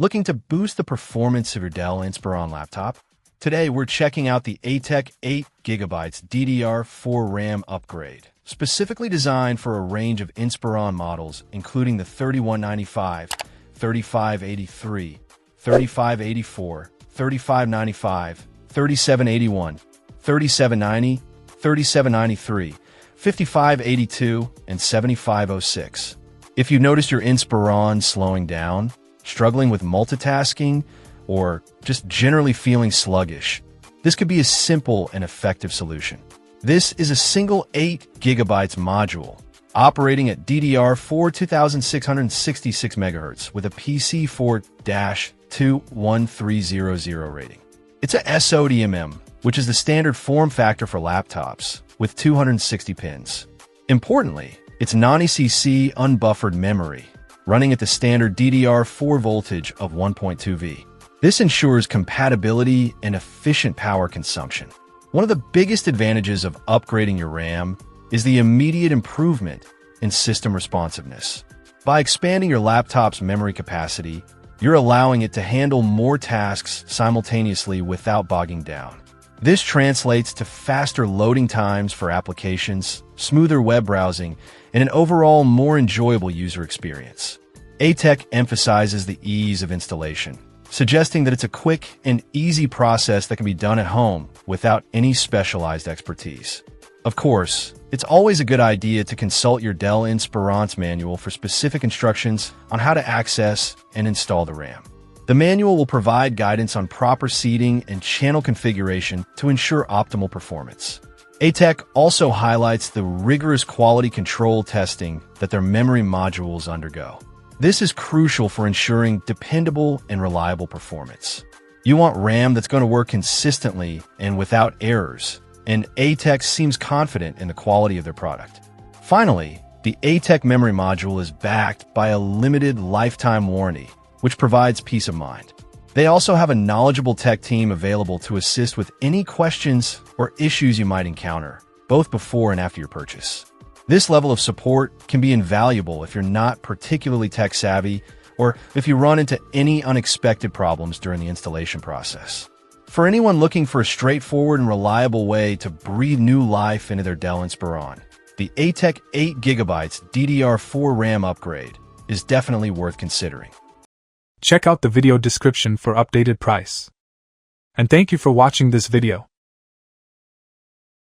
Looking to boost the performance of your Dell Inspiron laptop? Today, we're checking out the ATEC 8GB DDR4 RAM upgrade, specifically designed for a range of Inspiron models, including the 3195, 3583, 3584, 3595, 3781, 3790, 3793, 5582, and 7506. If you've noticed your Inspiron slowing down, struggling with multitasking, or just generally feeling sluggish, this could be a simple and effective solution. This is a single 8GB module operating at DDR4 2666 MHz with a PC4-21300 rating. It's a SODMM, which is the standard form factor for laptops, with 260 pins. Importantly, it's non-ECC unbuffered memory, running at the standard DDR4 voltage of 1.2V. This ensures compatibility and efficient power consumption. One of the biggest advantages of upgrading your RAM is the immediate improvement in system responsiveness. By expanding your laptop's memory capacity, you're allowing it to handle more tasks simultaneously without bogging down. This translates to faster loading times for applications, smoother web browsing, and an overall more enjoyable user experience. ATEC emphasizes the ease of installation, suggesting that it's a quick and easy process that can be done at home without any specialized expertise. Of course, it's always a good idea to consult your Dell Inspiron manual for specific instructions on how to access and install the RAM. The manual will provide guidance on proper seating and channel configuration to ensure optimal performance. ATEC also highlights the rigorous quality control testing that their memory modules undergo. This is crucial for ensuring dependable and reliable performance. You want RAM that's going to work consistently and without errors, and ATEC seems confident in the quality of their product. Finally, the ATEC memory module is backed by a limited lifetime warranty, which provides peace of mind. They also have a knowledgeable tech team available to assist with any questions or issues you might encounter, both before and after your purchase. This level of support can be invaluable if you're not particularly tech-savvy or if you run into any unexpected problems during the installation process. For anyone looking for a straightforward and reliable way to breathe new life into their Dell Inspiron, the ATEC 8GB DDR4 RAM upgrade is definitely worth considering. Check out the video description for updated price. And thank you for watching this video.